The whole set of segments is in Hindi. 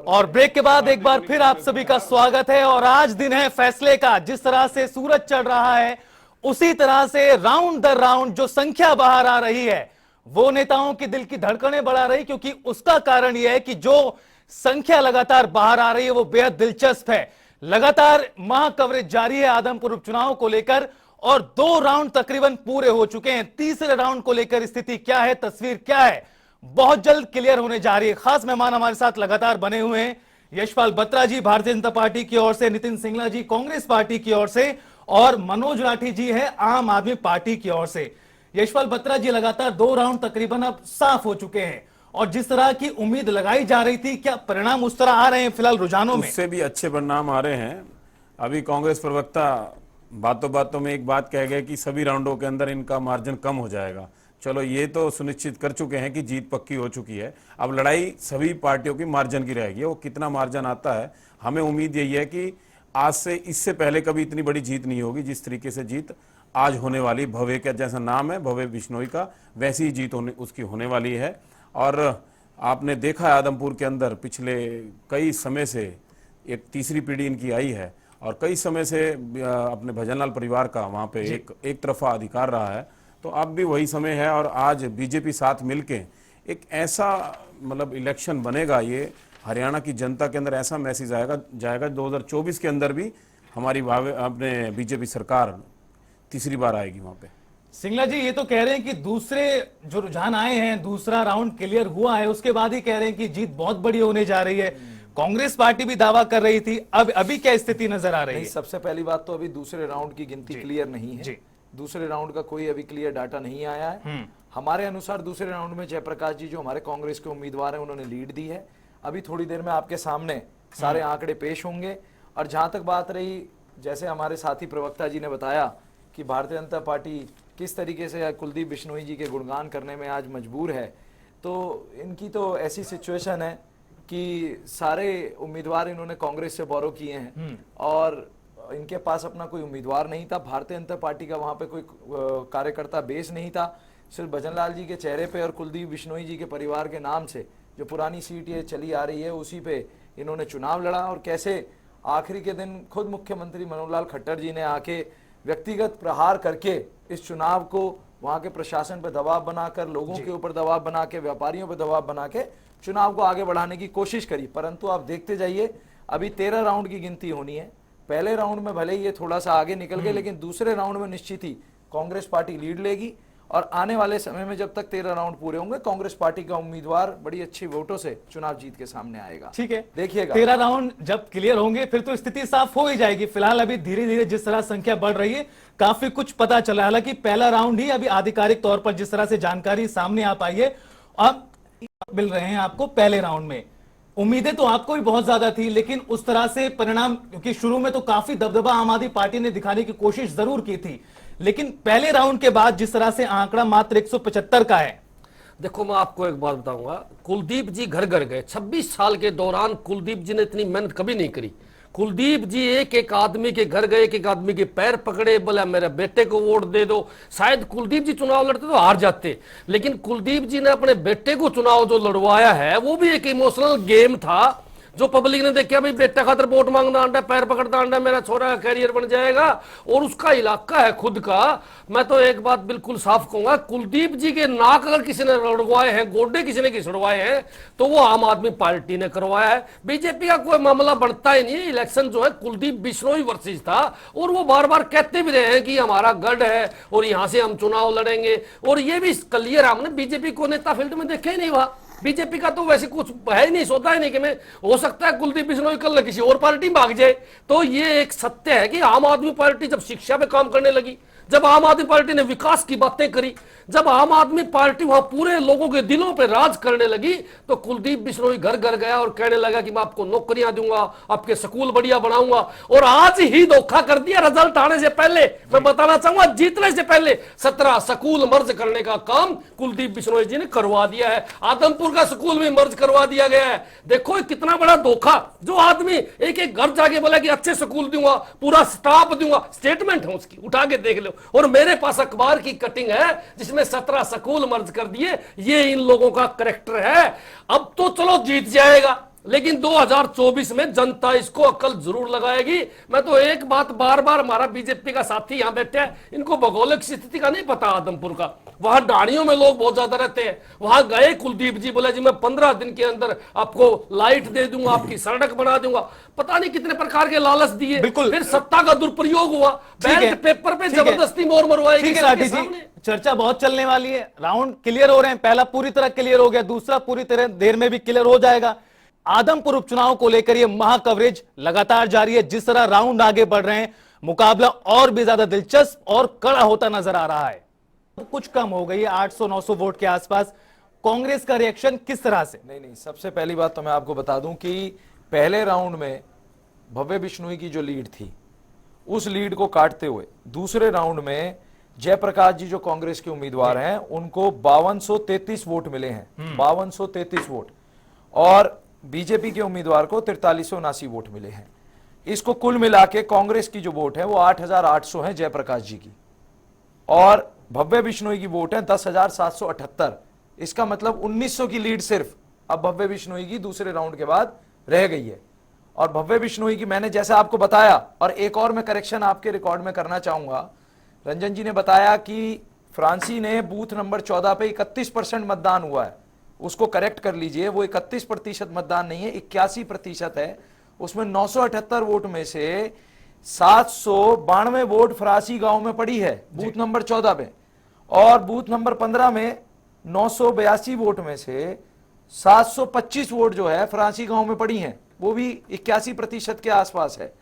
और ब्रेक के बाद एक बार फिर आप सभी का स्वागत है। और आज दिन है फैसले का। जिस तरह से सूरज चढ़ रहा है उसी तरह से राउंड दर राउंड जो संख्या बाहर आ रही है वो नेताओं की दिल की धड़कनें बढ़ा रही, क्योंकि उसका कारण यह है कि जो संख्या लगातार बाहर आ रही है वो बेहद दिलचस्प है। लगातार महा कवरेज जारी है आदमपुर उपचुनाव को लेकर और 2 राउंड तकरीबन पूरे हो चुके हैं। तीसरे राउंड को लेकर स्थिति क्या है, तस्वीर क्या है, बहुत जल्द क्लियर होने जा रही है। खास मेहमान हमारे साथ लगातार बने हुए हैं। यशपाल बत्रा जी भारतीय जनता पार्टी की ओर से, नितिन सिंगला जी कांग्रेस पार्टी की ओर से और मनोज राठी जी है आम आदमी पार्टी की ओर से। यशपाल बत्रा जी, लगातार 2 राउंड तकरीबन अब साफ हो चुके हैं और जिस तरह की उम्मीद लगाई जा रही थी, क्या परिणाम उस तरह आ रहे हैं फिलहाल रुझानों में? उससे भी अच्छे परिणाम आ रहे हैं। अभी कांग्रेस प्रवक्ता बातों बातों में एक बात कह गए कि सभी राउंडों के अंदर इनका मार्जिन कम हो जाएगा। चलो, ये तो सुनिश्चित कर चुके हैं कि जीत पक्की हो चुकी है। अब लड़ाई सभी पार्टियों की मार्जिन की रहेगी। वो कितना मार्जिन आता है, हमें उम्मीद यही है कि आज से इससे पहले कभी इतनी बड़ी जीत नहीं होगी जिस तरीके से जीत आज होने वाली। भव्य का जैसा नाम है भव्य बिश्नोई का, वैसी ही जीत उसकी होने वाली है। और आपने देखा है आदमपुर के अंदर पिछले कई समय से एक तीसरी पीढ़ी इनकी आई है और कई समय से अपने भजनलाल परिवार का वहाँ पे एक तरफा अधिकार रहा है। तो अब भी वही समय है और आज बीजेपी साथ मिलके एक ऐसा मतलब इलेक्शन बनेगा, ये हरियाणा की जनता के अंदर ऐसा मैसेज जाएगा 2024 के अंदर भी हमारी अपने बीजेपी सरकार तीसरी बार आएगी वहाँ पे। सिंगला जी, ये तो कह रहे हैं कि दूसरे जो रुझान आए हैं, दूसरा राउंड क्लियर हुआ है, उसके बाद ही कह रहे हैं कि जीत बहुत बड़ी होने जा रही है। कांग्रेस पार्टी भी दावा कर रही थी, अब अभी क्या स्थिति नजर आ रही है? सबसे पहली बात तो अभी दूसरे राउंड की गिनती क्लियर नहीं है। दूसरे राउंड का कोई अभी क्लियर डाटा नहीं आया है। हमारे अनुसार दूसरे राउंड में जयप्रकाश जी जो हमारे कांग्रेस के उम्मीदवार हैं उन्होंने लीड दी है। अभी थोड़ी देर में आपके सामने सारे आंकड़े पेश होंगे। और जहां तक बात रही, जैसे हमारे साथी प्रवक्ता जी ने बताया कि भारतीय जनता पार्टी किस तरीके से कुलदीप बिश्नोई जी के गुणगान करने में आज मजबूर है, तो इनकी तो ऐसी सिचुएशन है कि सारे उम्मीदवार इन्होंने कांग्रेस से बोरो किए हैं और इनके पास अपना कोई उम्मीदवार नहीं था। भारतीय जनता पार्टी का वहां पे कोई कार्यकर्ता बेस नहीं था। सिर्फ भजनलाल जी के चेहरे पे और कुलदीप बिश्नोई जी के परिवार के नाम से जो पुरानी सीट ये चली आ रही है उसी पे इन्होंने चुनाव लड़ा। और कैसे आखिरी के दिन खुद मुख्यमंत्री मनोहर लाल खट्टर जी ने आके व्यक्तिगत प्रहार करके इस चुनाव को वहां के प्रशासन पर दबाव बनाकर, लोगों के ऊपर दबाव बना के, व्यापारियों पर दबाव बना के चुनाव को आगे बढ़ाने की कोशिश करी। परंतु आप देखते जाइए, अभी 13 राउंड की गिनती होनी है। पहले राउंड में भले ही ये थोड़ा सा आगे निकल गए, लेकिन दूसरे राउंड में निश्चित ही कांग्रेस पार्टी लीड लेगी। और आने वाले समय में जब तक 13 राउंड पूरे होंगे, कांग्रेस पार्टी का उम्मीदवार बड़ी अच्छी वोटों से चुनाव जीत के सामने आएगा। ठीक है, देखिएगा 13 राउंड जब क्लियर होंगे फिर तो स्थिति साफ हो ही जाएगी। फिलहाल अभी धीरे धीरे जिस तरह संख्या बढ़ रही है काफी कुछ पता चला। हालांकि पहला राउंड ही अभी आधिकारिक तौर पर जिस तरह से जानकारी सामने आ पाई है, अब मिल रहे हैं आपको पहले राउंड में। उम्मीदें तो आपको भी बहुत ज्यादा थी, लेकिन उस तरह से परिणाम, क्योंकि शुरू में तो काफी दबदबा आम आदमी पार्टी ने दिखाने की कोशिश जरूर की थी, लेकिन पहले राउंड के बाद जिस तरह से आंकड़ा मात्र 175 का है। देखो, मैं आपको एक बात बताऊंगा, कुलदीप जी घर घर गए। 26 साल के दौरान कुलदीप जी ने इतनी मेहनत कभी नहीं करी। कुलदीप जी एक एक आदमी के घर गए, एक एक आदमी के पैर पकड़े, बोला मेरे बेटे को वोट दे दो। शायद कुलदीप जी चुनाव लड़ते तो हार जाते, लेकिन कुलदीप जी ने अपने बेटे को चुनाव जो लड़वाया है वो भी एक इमोशनल गेम था जो पब्लिक ने देखा। भाई बेटा खातर वोट मांगना आंडा, पैर पकड़ना आंडा, मेरा छोरा का कैरियर बन जाएगा और उसका इलाका है खुद का। मैं तो एक बात बिल्कुल साफ कहूंगा, कुलदीप जी के नाक अगर किसी ने लड़वाए हैं, गोडे किसी ने घिसड़वाए हैं, तो वो आम आदमी पार्टी ने करवाया है। बीजेपी का कोई मामला बढ़ता ही नहीं है। इलेक्शन जो है कुलदीप बिश्नोई वर्सेस था और वो बार बार कहते भी रहे हैं कि हमारा गढ़ है और यहां से हम चुनाव लड़ेंगे। और ये भी क्लियर, हमने बीजेपी को नेता फील्ड में देखे ही नहीं। वहां बीजेपी का तो वैसे कुछ है ही नहीं, सोता ही नहीं कि मैं, हो सकता है कुलदीप बिश्नोई कल किसी और पार्टी में भाग जाए। तो ये एक सत्य है कि आम आदमी पार्टी जब शिक्षा पे काम करने लगी, जब आम आदमी पार्टी ने विकास की बातें करी, जब आम आदमी पार्टी वहां पूरे लोगों के दिलों पे राज करने लगी, तो कुलदीप बिश्नोई घर घर गया और कहने लगा कि मैं आपको नौकरियां दूंगा, आपके स्कूल बढ़िया बनाऊंगा। और आज ही धोखा कर दिया। रिजल्ट आने से पहले मैं बताना चाहूंगा, जीतने से पहले 17 स्कूल मर्ज करने का काम कुलदीप बिश्नोई जी ने करवा दिया है। आदमपुर का स्कूल में मर्ज करवा दिया गया है। देखो कितना बड़ा धोखा। जो आदमी एक एक घर जाके बोला कि अच्छे स्कूल दूंगा, पूरा स्टाफ दूंगा, स्टेटमेंट है उसकी, उठा के देख लो। और मेरे पास अखबार की कटिंग है जिसमें 17 स्कूल मर्ज कर दिए। ये इन लोगों का करेक्टर है। अब तो चलो जीत जाएगा, लेकिन 2024 में जनता इसको अक्ल जरूर लगाएगी। मैं तो एक बात बार बार, हमारा बीजेपी का साथी यहां बैठे हैं, इनको भौगोलिक स्थिति का नहीं पता आदमपुर का। वहां डाड़ियों में लोग बहुत ज्यादा रहते हैं। वहां गए कुलदीप जी, बोले जी मैं 15 दिन के अंदर आपको लाइट दे दूंगा, आपकी सड़क बना दूंगा, पता नहीं कितने प्रकार के लालच दिए। बिल्कुल। फिर सत्ता का दुरुपयोग हुआ, ठीक है। बैलेट पेपर पे ठीक है। जबरदस्ती मोर मरवाएगी ठीक है सबके राठी जी, सामने। चर्चा बहुत चलने वाली है। राउंड क्लियर हो रहे हैं, पहला पूरी तरह क्लियर हो गया, दूसरा पूरी तरह देर में भी क्लियर हो जाएगा। आदमपुर उपचुनाव को लेकर यह महा कवरेज लगातार जारी है। जिस तरह राउंड आगे बढ़ रहे हैं, मुकाबला और भी ज्यादा दिलचस्प और कड़ा होता नजर आ रहा है। कुछ कम हो गई है, 800-900 वोट के आसपास। कांग्रेस का रिएक्शन किस तरह से? नहीं, सबसे पहली बात तो मैं आपको बता दूं कि पहले राउंड में भव्य बिश्नोई की जो लीड थी, उस लीड को काटते हुए दूसरे राउंड में जयप्रकाश जी जो कांग्रेस के उम्मीदवार हैं, उनको 5233 वोट मिले हैं, 5233 वोट, और बीजेपी के उम्मीदवार को 4379 वोट मिले हैं। इसको कुल मिला के कांग्रेस की जो वोट है वो 8800 है जयप्रकाश जी की, और भव्य बिश्नोई की वोट है 10,778। इसका मतलब 1900 की लीड सिर्फ अब भव्य बिश्नोई की दूसरे राउंड के बाद रह गई है। और भव्य बिश्नोई की मैंने जैसे आपको बताया, और एक और मैं करेक्शन आपके रिकॉर्ड में करना चाहूंगा, रंजन जी ने बताया कि फ्रांसी ने बूथ नंबर 14 पे 31% मतदान हुआ है, उसको करेक्ट कर लीजिए, वो 31% मतदान नहीं है, 81% है। उसमें 978 वोट में से 792 वोट फ्रांसी गांव में पड़ी है बूथ नंबर 14 पे, और बूथ नंबर 15 में 982 वोट में से 725 वोट जो है फ्रांसी गांव में पड़ी हैं, वो भी 81% के आसपास है।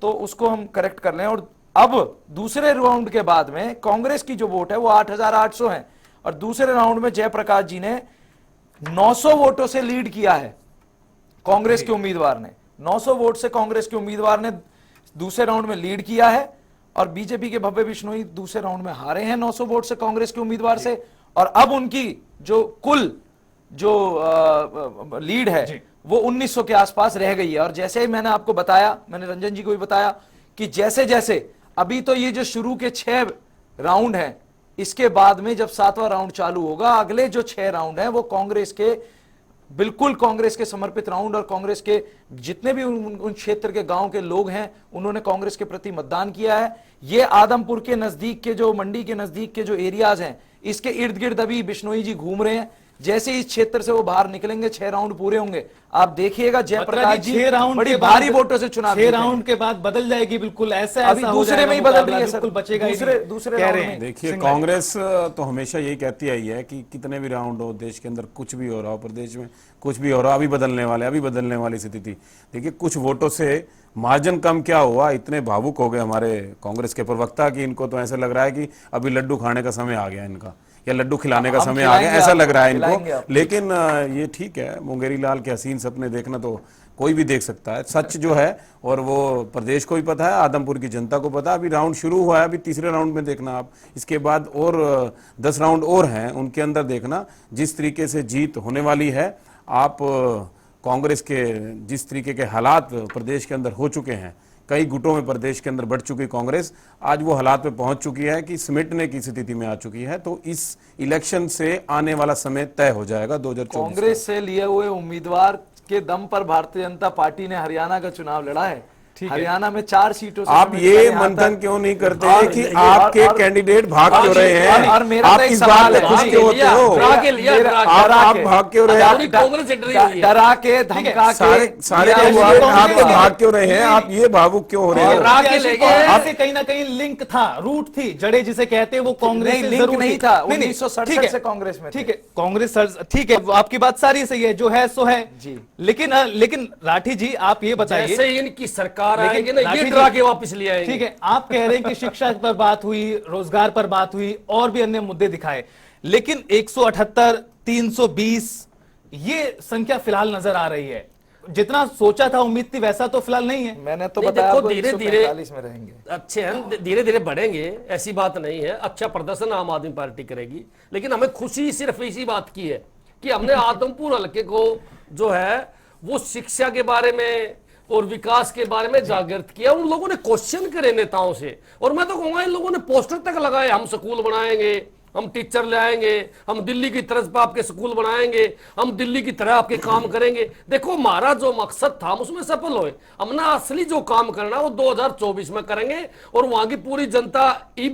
तो उसको हम करेक्ट कर लें। और अब दूसरे राउंड के बाद में कांग्रेस की जो वोट है वो 8800 है, और दूसरे राउंड में जयप्रकाश जी ने 900 वोटों से लीड किया है। कांग्रेस के उम्मीदवार ने 900 वोट से कांग्रेस के उम्मीदवार ने दूसरे राउंड में लीड किया है, और बीजेपी के भव्य बिश्नोई दूसरे राउंड में हारे हैं 900 वोट से कांग्रेस के उम्मीदवार से। और अब उनकी जो कुल जो लीड है वो 1900 के आसपास रह गई है। और जैसे ही मैंने आपको बताया, मैंने रंजन जी को भी बताया कि जैसे जैसे अभी तो ये जो शुरू के 6 राउंड हैं, इसके बाद में जब 7वां राउंड चालू होगा, अगले जो 6 राउंड हैं वो कांग्रेस के, बिल्कुल कांग्रेस के समर्पित राउंड, और कांग्रेस के जितने भी उन क्षेत्र के गांव के लोग हैं उन्होंने कांग्रेस के प्रति मतदान किया है। ये आदमपुर के नजदीक के जो मंडी के नजदीक के जो एरियाज हैं, इसके इर्द गिर्द अभी बिश्नोई जी घूम रहे हैं। जैसे इस क्षेत्र से वो बाहर निकलेंगे, 6 राउंड पूरे होंगे, आप देखिएगा जयप्रकाश जी 6 राउंड बड़ी के भारी बाद, वोटों से चुनाव 6 राउंड के बाद बदल जाएगी बिल्कुल, ऐसा अभी दूसरे में ही बदल रही है सर, बचेगा ही दूसरे नहीं। दूसरे कह राउंड रहे में। हैं। देखिए, कांग्रेस तो हमेशा यही कहती आई है कि कितने भी राउंड हो, देश के अंदर कुछ भी हो रहा हो, प्रदेश में कुछ भी हो रहा, अभी बदलने वाली स्थिति थी। देखिए, कुछ वोटों से मार्जिन कम क्या हुआ, इतने भावुक हो गए हमारे कांग्रेस के प्रवक्ता कि इनको तो ऐसा लग रहा है कि अभी लड्डू खाने का समय आ गया इनका, या लड्डू खिलाने का समय आ गया, ऐसा लग रहा है इनको। लेकिन ये ठीक है, मुंगेरी लाल के हसीन सपने देखना तो कोई भी देख सकता है, सच जो है, और वो प्रदेश को भी पता है, आदमपुर की जनता को पता है। अभी राउंड शुरू हुआ है, अभी तीसरे राउंड में देखना आप, इसके बाद और 10 राउंड और हैं, उनके अंदर देखना जिस तरीके से जीत होने वाली है। आप कांग्रेस के जिस तरीके के हालात प्रदेश के अंदर हो चुके हैं, कई गुटों में प्रदेश के अंदर बढ़ चुकी कांग्रेस, आज वो हालात पे पहुंच चुकी है कि समेटने की स्थिति में आ चुकी है। तो इस इलेक्शन से आने वाला समय तय हो जाएगा 2024। कांग्रेस से लिए हुए उम्मीदवार के दम पर भारतीय जनता पार्टी ने हरियाणा का चुनाव लड़ा है। हरियाणा में 4 सीटों से आप ये मंथन क्यों नहीं करते हैं कि आपके कैंडिडेट भाग क्यों रहे हैं? और मेरा आप तो एक इस सवाल बात है, पे खुश क्यों होते हो? आप भाग क्यों रहे हैं? कांग्रेस से डरी हुई है। डरा के धमका सारे के आप तो भाग क्यों रहे हैं? आप ये भावुक क्यों हो रहे हैं? कांग्रेस से कहीं ना कहीं लिंक था, रूट थी, जड़े जिसे कहते हैं, वो कांग्रेस से लिंक जरूर नहीं थी। था, नहीं, 1967 से कांग्रेस में। ठीक है, कांग्रेस ठीक है, आपकी बात सारी सही है, जो है सो है जी। लेकिन राठी जी आप ये बताइए, जैसे इनकी सरकार आएगी ना, राठी ये जी, डरा के वापस ले आएंगे। ठीक है, आप कह रहे हैं कि शिक्षा पर बात हुई, रोजगार पर बात हुई, और भी अन्य मुद्दे दिखाए, लेकिन 178, 320 ये संख्या फिलहाल नजर आ रही है। जितना सोचा था, उम्मीद थी, वैसा तो फिलहाल नहीं है। मैंने तो नहीं, बताया देखो, आपको, धीरे-धीरे 145 में रहेंगे। अच्छे हैं, धीरे धीरे बढ़ेंगे, ऐसी बात नहीं है। अच्छा प्रदर्शन आम आदमी पार्टी करेगी, लेकिन हमें खुशी सिर्फ इसी बात की है कि हमने आदमपुर हल्के को जो है वो शिक्षा के बारे में और विकास के बारे में जागृत किया। उन लोगों ने क्वेश्चन करे नेताओं से, और मैं तो कहूंगा इन लोगों ने पोस्टर तक लगाए, हम स्कूल बनाएंगे, हम टीचर ले आएंगे, हम दिल्ली की तरह पे आपके स्कूल बनाएंगे, हम दिल्ली की तरह आपके काम करेंगे। देखो हमारा जो मकसद था हम उसमें सफल हुए। हम ना असली जो काम करना वो 2024 में करेंगे और वहां की पूरी जनता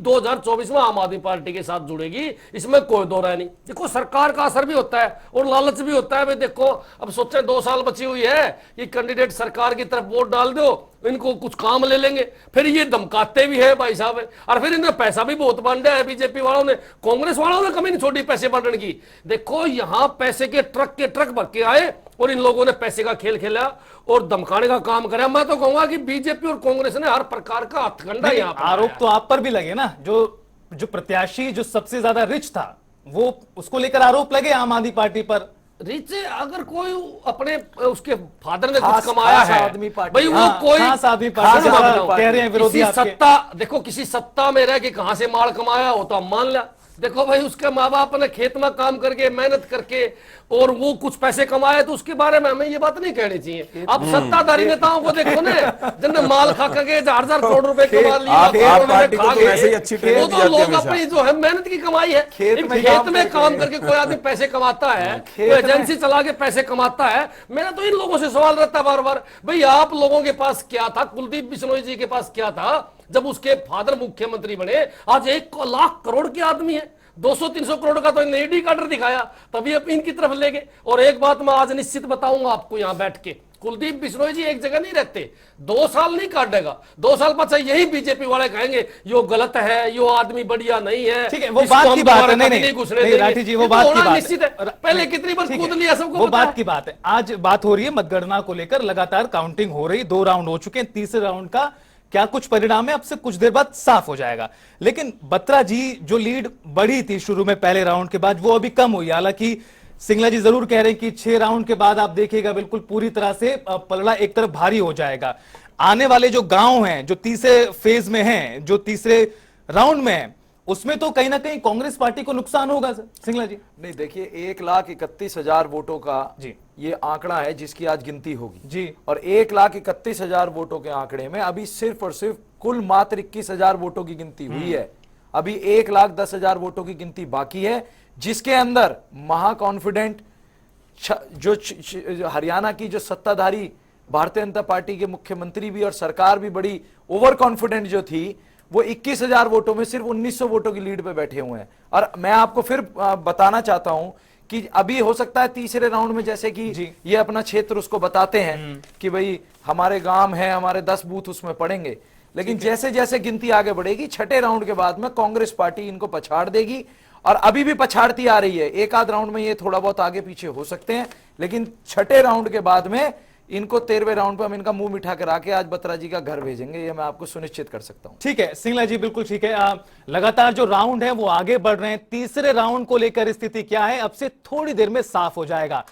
2024 में आम आदमी पार्टी के साथ जुड़ेगी, इसमें कोई दो राय नहीं। देखो सरकार का असर भी होता है और लालच भी होता है। भाई देखो अब सोचे 2 साल बची हुई है कि कैंडिडेट सरकार की तरफ वोट डाल दो, इनको कुछ काम ले लेंगे, फिर ये धमकाते भी है भाई साहब, और फिर इन्हें पैसा भी बहुत बांटा है बीजेपी वालों ने। कांग्रेस वालों ने कमी नहीं छोड़ी पैसे बांटने की। देखो यहां पैसे के ट्रक भर के आए और इन लोगों ने पैसे का खेल खेला और धमकाने का काम करा। मैं तो कहूंगा कि बीजेपी और कांग्रेस ने हर प्रकार का हथकंडा यहाँ पर आरोप तो आप पर भी लगे ना, जो प्रत्याशी जो सबसे ज्यादा रिच था वो उसको लेकर आरोप लगे आम आदमी पार्टी पर। रिच अगर कोई अपने उसके फादर ने खास- कुछ कमाया खास है आदमी पार्टी। भाई वो हाँ, कोई खास आदमी पार्टी खास जैसा आदमी कह रहे हैं विरोधी किसी आपके। सत्ता, देखो किसी सत्ता में रह के कहां से माल कमाया हो तो हम मान लिया। देखो भाई उसके माँ बाप ने खेत में काम करके मेहनत करके और वो कुछ पैसे कमाए तो उसके बारे में हमें ये बात नहीं कहनी चाहिए। अब सत्ताधारी नेताओं को देखो ना, जिनने माल खा करके 1000 करोड़ रुपए कमा लिए, आप करोड़ रुपए पार्टी को खा तो गए, ऐसे ही अच्छी वो ट्रेनिंग तो दी जाती है लोग हमेशा। अपनी जो है मेहनत की कमाई है। खेत इन में खेत में काम काम करके कोई आदमी पैसे कमाता है, कोई खेत में- एजेंसी चला के पैसे कमाता है। मेरा तो इन लोगों से सवाल रहता है बार बार, भाई आप लोगों के पास क्या था, कुलदीप बिश्नोई जी के पास क्या था जब उसके फादर मुख्यमंत्री बने? आज 1 लाख करोड़ के आदमी है, 200-300 करोड़ का तो इन्हें ईडी कार्डर दिखाया, तभी अब इनकी तरफ ले गए। और एक बात मैं आज निश्चित बताऊंगा आपको यहां बैठ के, कुलदीप बिश्नोई जी एक जगह नहीं रहते, 2 साल नहीं काटेगा। 2 साल बाद यही बीजेपी वाले कहेंगे यो गलत है, यो आदमी बढ़िया नहीं है, ठीक है, वो इसको बात हम की बात है। दोबारा नहीं कभी नहीं घुसने नहीं, देंगे। राठी जी वो ये तो बात की होना बात निश्चित है। पहले कितनी बार ठीक कूद है, लिया सबको वो पता बात है। की बात है। आज बात हो रही है मतगणना को लेकर, लगातार काउंटिंग हो रही, 2 राउंड हो चुके हैं, तीसरे राउंड का क्या कुछ परिणाम है अब से कुछ देर बाद साफ हो जाएगा। लेकिन बत्रा जी जो लीड बढ़ी थी शुरू में पहले राउंड के बाद वो अभी कम हुई। हालांकि सिंगला जी जरूर कह रहे हैं कि 6 राउंड के बाद आप देखिएगा बिल्कुल पूरी तरह से पलड़ा एक तरफ भारी हो जाएगा। आने वाले जो गांव हैं जो तीसरे फेज में हैं, जो तीसरे राउंड में हैं, उसमें तो कहीं ना कहीं कांग्रेस पार्टी को नुकसान होगा सर सिंगला जी। नहीं देखिए 1,31,000 वोटों का जी। ये आंकड़ा है जिसकी आज गिनती होगी जी। और 1,31,000 वोटों के आंकड़े में अभी सिर्फ और सिर्फ कुल मात्र 21,000 वोटों की गिनती हुई है। अभी 1,10,000 वोटों की गिनती बाकी है, जिसके अंदर महा कॉन्फिडेंट जो हरियाणा की जो सत्ताधारी भारतीय जनता पार्टी के मुख्यमंत्री भी और सरकार भी बड़ी ओवर कॉन्फिडेंट जो थी, वो 21,000 वोटों में सिर्फ 1900 वोटों की लीड पे बैठे हुए हैं। और मैं आपको फिर बताना चाहता हूं कि अभी हो सकता है तीसरे राउंड में जैसे कि ये अपना क्षेत्र उसको बताते हैं कि भाई हमारे गांव है, हमारे 10 बूथ उसमें पड़ेंगे, लेकिन जैसे जैसे गिनती आगे बढ़ेगी छठे राउंड के बाद में कांग्रेस पार्टी इनको पछाड़ देगी और अभी भी पछाड़ती आ रही है। एक आध राउंड में ये थोड़ा बहुत आगे पीछे हो सकते हैं, लेकिन छठे राउंड के बाद में इनको 13वें राउंड पे हम इनका मुंह मिठा करा के आज बत्रा जी का घर भेजेंगे, ये मैं आपको सुनिश्चित कर सकता हूं। ठीक है सिंगला जी, बिल्कुल ठीक है। लगातार जो राउंड है वो आगे बढ़ रहे हैं। तीसरे राउंड को लेकर स्थिति क्या है अब से थोड़ी देर में साफ हो जाएगा।